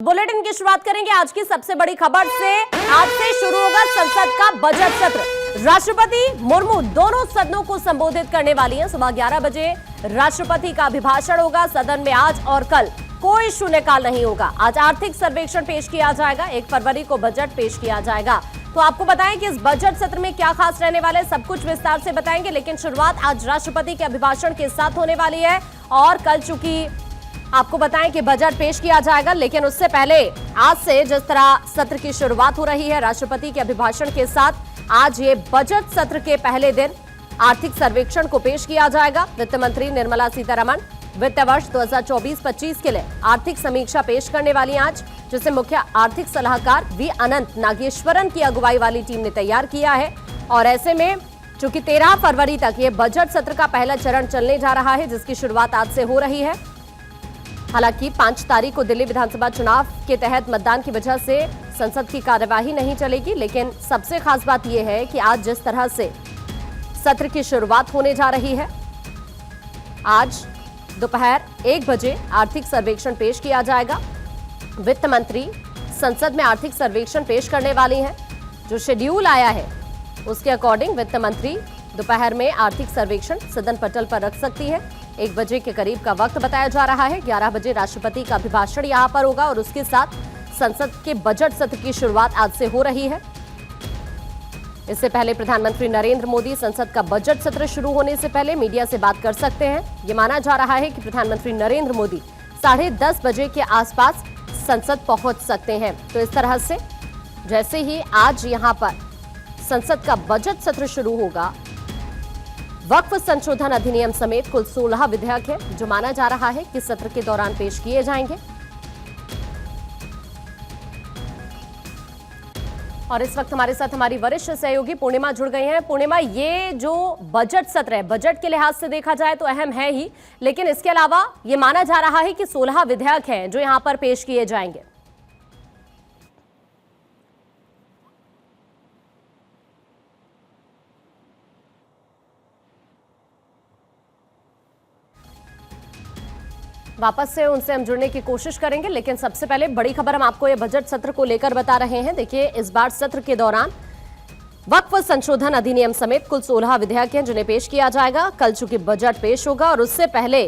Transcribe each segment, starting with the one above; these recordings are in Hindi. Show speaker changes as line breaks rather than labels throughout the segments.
बुलेटिन की शुरुआत करेंगे आज की सबसे बड़ी खबर से। आज से शुरू होगा संसद का बजट सत्र। राष्ट्रपति मुर्मू दोनों सदनों को संबोधित करने वाली हैं। सुबह 11 बजे राष्ट्रपति का अभिभाषण होगा। सदन में आज और कल कोई शून्यकाल नहीं होगा। आज आर्थिक सर्वेक्षण पेश किया जाएगा। 1 फरवरी को बजट पेश किया जाएगा। तो आपको बताएं कि इस बजट सत्र में क्या खास रहने वाला है, सब कुछ विस्तार से बताएंगे। लेकिन शुरुआत आज राष्ट्रपति के अभिभाषण के साथ होने वाली है और कल चूंकि आपको बताएं कि बजट पेश किया जाएगा, लेकिन उससे पहले आज से जिस तरह सत्र की शुरुआत हो रही है राष्ट्रपति के अभिभाषण के साथ, आज ये बजट सत्र के पहले दिन आर्थिक सर्वेक्षण को पेश किया जाएगा। वित्त मंत्री निर्मला सीतारमण वित्त वर्ष 2024-25 के लिए आर्थिक समीक्षा पेश करने वाली आज, जिसे मुख्य आर्थिक सलाहकार वी अनंत नागेश्वरन की अगुवाई वाली टीम ने तैयार किया है। और ऐसे में चूंकि 13 फरवरी तक ये बजट सत्र का पहला चरण चलने जा रहा है, जिसकी शुरुआत आज से हो रही है। हालांकि 5 तारीख को दिल्ली विधानसभा चुनाव के तहत मतदान की वजह से संसद की कार्यवाही नहीं चलेगी, लेकिन सबसे खास बात यह है कि आज जिस तरह से सत्र की शुरुआत होने जा रही है, आज दोपहर 1 बजे आर्थिक सर्वेक्षण पेश किया जाएगा। वित्त मंत्री संसद में आर्थिक सर्वेक्षण पेश करने वाली हैं। जो शेड्यूल आया है उसके अकॉर्डिंग वित्त मंत्री दोपहर में आर्थिक सर्वेक्षण सदन पटल पर रख सकती है। 1 बजे के करीब का वक्त बताया जा रहा है। 11 बजे राष्ट्रपति का अभिभाषण यहां पर होगा और उसके साथ संसद के बजट सत्र की शुरुआत आज से हो रही है। इससे पहले प्रधानमंत्री नरेंद्र मोदी संसद का बजट सत्र शुरू होने से पहले मीडिया से बात कर सकते हैं। ये माना जा रहा है कि प्रधानमंत्री नरेंद्र मोदी 10:30 बजे के आसपास संसद पहुंच सकते हैं। तो इस तरह से जैसे ही आज यहां पर संसद का बजट सत्र शुरू होगा, वक्फ संशोधन अधिनियम समेत कुल 16 विधेयक हैं जो माना जा रहा है कि सत्र के दौरान पेश किए जाएंगे। और इस वक्त हमारे साथ हमारी वरिष्ठ सहयोगी पूर्णिमा जुड़ गई हैं। पूर्णिमा, ये जो बजट सत्र है, बजट के लिहाज से देखा जाए तो अहम है ही, लेकिन इसके अलावा ये माना जा रहा है कि 16 विधेयक हैं जो यहां पर पेश किए जाएंगे। वापस से उनसे हम जुड़ने की कोशिश करेंगे, लेकिन सबसे पहले बड़ी खबर हम आपको ये बजट सत्र को लेकर बता रहे हैं। देखिए, इस बार सत्र के दौरान वक्फ संशोधन अधिनियम समेत कुल 16 विधेयक हैं जिन्हें पेश किया जाएगा। कल चूंकि बजट पेश होगा और उससे पहले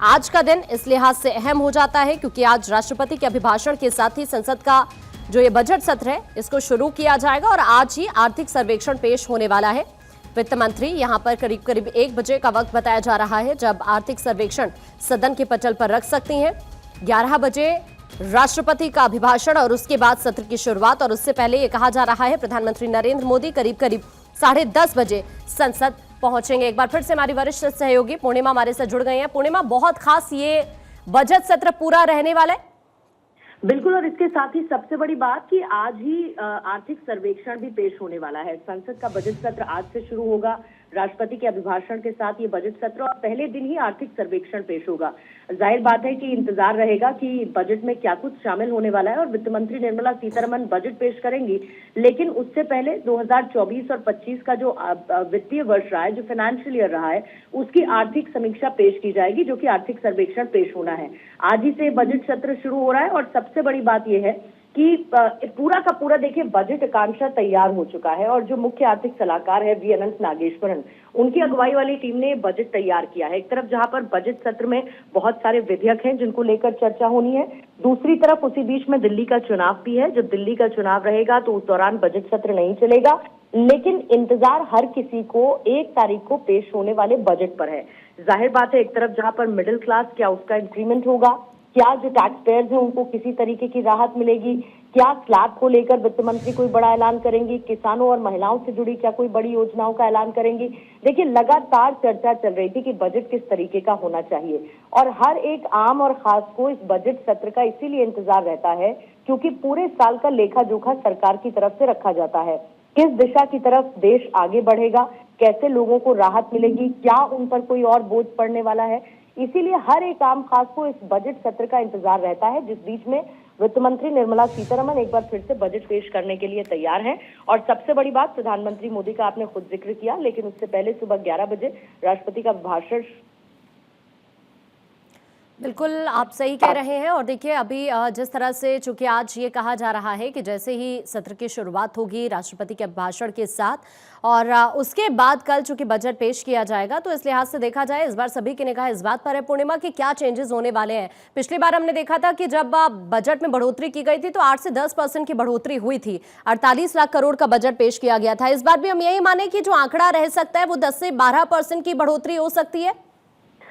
आज का दिन इस लिहाज से अहम हो जाता है क्योंकि आज राष्ट्रपति के अभिभाषण के साथ ही संसद का जो ये बजट सत्र है इसको शुरू किया जाएगा और आज ही आर्थिक सर्वेक्षण पेश होने वाला है। वित्त मंत्री यहां पर करीब 1 बजे का वक्त बताया जा रहा है जब आर्थिक सर्वेक्षण सदन के पटल पर रख सकती हैं। 11 बजे राष्ट्रपति का अभिभाषण और उसके बाद सत्र की शुरुआत। और उससे पहले ये कहा जा रहा है प्रधानमंत्री नरेंद्र मोदी करीब 10:30 बजे संसद पहुंचेंगे। एक बार फिर से हमारी वरिष्ठ सहयोगी पूर्णिमा हमारे साथ जुड़ गई हैं। पूर्णिमा, बहुत खास ये बजट सत्र पूरा रहने वाला है।
बिल्कुल, और इसके साथ ही सबसे बड़ी बात कि आज ही आर्थिक सर्वेक्षण भी पेश होने वाला है। संसद का बजट सत्र आज से शुरू होगा राष्ट्रपति के अभिभाषण के साथ ये बजट सत्र, और पहले दिन ही आर्थिक सर्वेक्षण पेश होगा। जाहिर बात है कि इंतजार रहेगा कि बजट में क्या कुछ शामिल होने वाला है और वित्त मंत्री निर्मला सीतारमण बजट पेश करेंगी। लेकिन उससे पहले 2024 और 25 का जो वित्तीय वर्ष रहा है, जो फाइनेंशियल ईयर रहा है, उसकी आर्थिक समीक्षा पेश की जाएगी, जो कि आर्थिक सर्वेक्षण पेश होना है। आज ही से बजट सत्र शुरू हो रहा है और सबसे बड़ी बात यह है कि पूरा का पूरा देखिए बजट आकांक्षा तैयार हो चुका है और जो मुख्य आर्थिक सलाहकार है वी अनंत नागेश्वरन, उनकी अगुवाई वाली टीम ने बजट तैयार किया है। एक तरफ जहां पर बजट सत्र में बहुत सारे विधेयक हैं जिनको लेकर चर्चा होनी है, दूसरी तरफ उसी बीच में दिल्ली का चुनाव भी है। जब दिल्ली का चुनाव रहेगा तो उस दौरान बजट सत्र नहीं चलेगा, लेकिन इंतजार हर किसी को 1 तारीख को पेश होने वाले बजट पर है। जाहिर बात है, एक तरफ जहां पर मिडिल क्लास, क्या उसका इंक्रीमेंट होगा, क्या जो टैक्स पेयर्स हैं उनको किसी तरीके की राहत मिलेगी, क्या स्लैब को लेकर वित्त मंत्री कोई बड़ा ऐलान करेंगी, किसानों और महिलाओं से जुड़ी क्या कोई बड़ी योजनाओं का ऐलान करेंगी। देखिए, लगातार चर्चा चल रही थी कि बजट किस तरीके का होना चाहिए और हर एक आम और खास को इस बजट सत्र का इसीलिए इंतजार रहता है क्योंकि पूरे साल का लेखा जोखा सरकार की तरफ से रखा जाता है। किस दिशा की तरफ देश आगे बढ़ेगा, कैसे लोगों को राहत मिलेगी, क्या उन पर कोई और बोझ पड़ने वाला है, इसीलिए हर एक आम खास को इस बजट सत्र का इंतजार रहता है, जिस बीच में वित्त मंत्री निर्मला सीतारमण एक बार फिर से बजट पेश करने के लिए तैयार हैं। और सबसे बड़ी बात, प्रधानमंत्री मोदी का आपने खुद जिक्र किया, लेकिन उससे पहले सुबह 11 बजे राष्ट्रपति का भाषण
बिल्कुल आप सही कह रहे हैं। और देखिए अभी जिस तरह से चूंकि आज ये कहा जा रहा है कि जैसे ही सत्र की शुरुआत होगी राष्ट्रपति के भाषण के साथ और उसके बाद कल चूंकि बजट पेश किया जाएगा, तो इस लिहाज से देखा जाए इस बार सभी की निगाह इस बात पर है पूर्णिमा कि क्या चेंजेस होने वाले हैं। पिछली बार हमने देखा था कि जब बजट में बढ़ोतरी की गई थी तो 8 से 10% की बढ़ोतरी हुई थी, 48 लाख करोड़ का बजट पेश किया गया था। इस बार भी हम यही माने कि जो आंकड़ा रह सकता है वो 10 से 12% की बढ़ोतरी हो सकती है।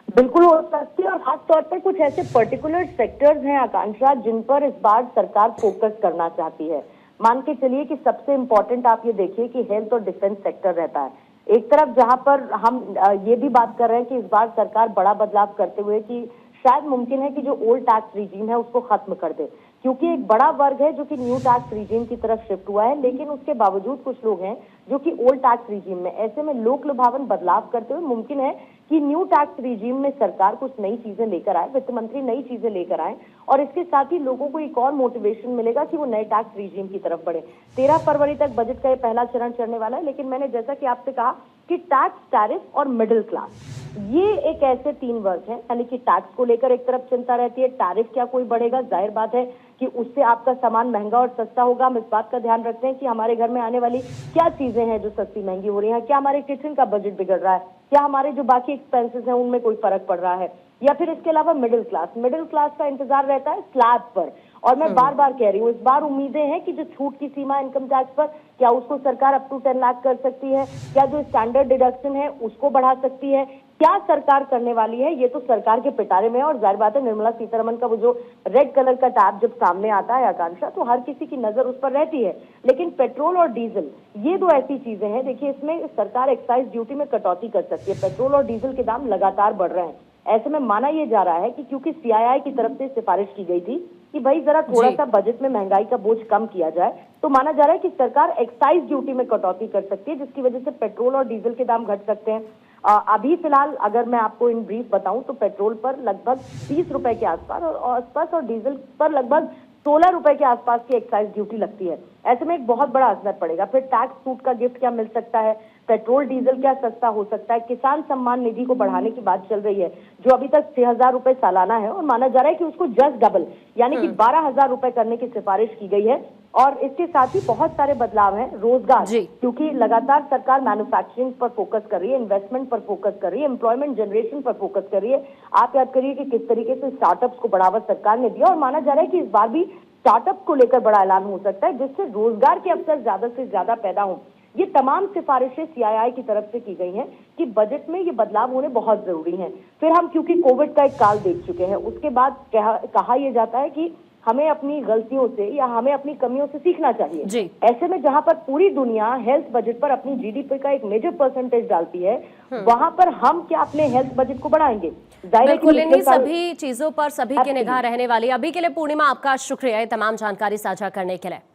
बिल्कुल हो सकती है, और खास तौर पर कुछ ऐसे पर्टिकुलर सेक्टर्स हैं आकांक्षा जिन पर इस बार सरकार फोकस करना चाहती है। मान के चलिए कि सबसे इम्पोर्टेंट आप ये देखिए कि हेल्थ और डिफेंस सेक्टर रहता है। एक तरफ जहां पर हम ये भी बात कर रहे हैं कि इस बार सरकार बड़ा बदलाव करते हुए कि शायद मुमकिन है कि जो ओल्ड टैक्स रिजीम है उसको खत्म कर दे, क्योंकि एक बड़ा वर्ग है जो कि न्यू टैक्स रिजीम की तरफ शिफ्ट हुआ है, लेकिन उसके बावजूद कुछ लोग हैं जो कि ओल्ड टैक्स रिजीम में। ऐसे में लोक लुभावन बदलाव करते हुए मुमकिन है कि न्यू टैक्स रिजीम में सरकार कुछ नई चीजें लेकर आए, वित्त मंत्री नई चीजें लेकर आए, और इसके साथ ही लोगों को एक और मोटिवेशन मिलेगा कि वो नए टैक्स रिजीम की तरफ बढ़े। 13 फरवरी तक बजट का ये पहला चरण चलने वाला है, लेकिन मैंने जैसा कि आपसे कहा कि टैक्स, टैरिफ और मिडिल क्लास, ये एक ऐसे 3 वर्ग हैं। यानी कि टैक्स को लेकर एक तरफ चिंता रहती है, टैरिफ क्या कोई बढ़ेगा, जाहिर बात है कि उससे आपका सामान महंगा और सस्ता होगा। हम इस बात का ध्यान रखते हैं कि हमारे घर में आने वाली क्या चीजें हैं जो सस्ती महंगी हो रही हैं, क्या हमारे किचन का बजट बिगड़ रहा है, क्या हमारे जो बाकी एक्सपेंसेस हैं उनमें कोई फर्क पड़ रहा है, या फिर इसके अलावा मिडिल क्लास का इंतजार रहता है स्लैब पर। और मैं बार बार कह रही हूँ, इस बार उम्मीदें हैं कि जो छूट की सीमा इनकम टैक्स पर, क्या उसको सरकार अप टू 10 लाख कर सकती है, क्या जो स्टैंडर्ड डिडक्शन है उसको बढ़ा सकती है, क्या सरकार करने वाली है, ये तो सरकार के पिटारे में है। और जाहिर बात है निर्मला सीतारमण का वो जो रेड कलर का टैब जब सामने आता है आकांक्षा, तो हर किसी की नजर उस पर रहती है। लेकिन पेट्रोल और डीजल, ये दो ऐसी चीजें हैं, देखिए इसमें सरकार एक्साइज ड्यूटी में कटौती कर सकती है। पेट्रोल और डीजल के दाम लगातार बढ़ रहे हैं। ऐसे में माना यह जा रहा है कि क्योंकि सीआईआई की तरफ से सिफारिश की गई थी कि भाई जरा थोड़ा सा बजट में महंगाई का बोझ कम किया जाए, तो माना जा रहा है कि सरकार एक्साइज ड्यूटी में कटौती कर सकती है, जिसकी वजह से पेट्रोल और डीजल के दाम घट सकते हैं। अभी फिलहाल अगर मैं आपको इन ब्रीफ बताऊं तो पेट्रोल पर लगभग 30 रुपए के आसपास और डीजल पर लगभग 16 रुपए के आसपास की एक्साइज ड्यूटी लगती है। ऐसे में एक बहुत बड़ा असर पड़ेगा। फिर टैक्स छूट का गिफ्ट क्या मिल सकता है, पेट्रोल डीजल क्या सस्ता हो सकता है, किसान सम्मान निधि को बढ़ाने की बात चल रही है जो अभी तक 6,000 रुपए सालाना है, और माना जा रहा है कि उसको जस्ट डबल यानी कि 12,000 रुपए करने की सिफारिश की गई है। और इसके साथ ही बहुत सारे बदलाव हैं। रोजगार, क्योंकि लगातार सरकार मैन्युफैक्चरिंग पर फोकस कर रही है, इन्वेस्टमेंट पर फोकस कर रही है, एम्प्लॉयमेंट जनरेशन पर फोकस कर रही है। आप याद करिए कि किस तरीके से स्टार्टअप्स को बढ़ावा सरकार ने दिया, और माना जा रहा है कि इस बार भी स्टार्टअप को लेकर बड़ा ऐलान हो सकता है जिससे रोजगार के अवसर ज्यादा से ज्यादा पैदा हों। ये तमाम सिफारिशें सीआईआई की तरफ से की गई हैं कि बजट में ये बदलाव होने बहुत जरूरी हैं। फिर हम क्योंकि कोविड का एक काल देख चुके हैं, उसके बाद कहा यह जाता है कि हमें अपनी गलतियों से या हमें अपनी कमियों से सीखना चाहिए। ऐसे में जहां पर पूरी दुनिया हेल्थ बजट पर अपनी जीडीपी का एक मेजर परसेंटेज डालती है, वहां पर हम क्या अपने हेल्थ बजट को बढ़ाएंगे?
बिल्कुल, इन्हीं सभी चीजों पर सभी की निगाह रहने वाली है। अभी के लिए पूर्णिमा आपका शुक्रिया ये तमाम जानकारी साझा करने के लिए।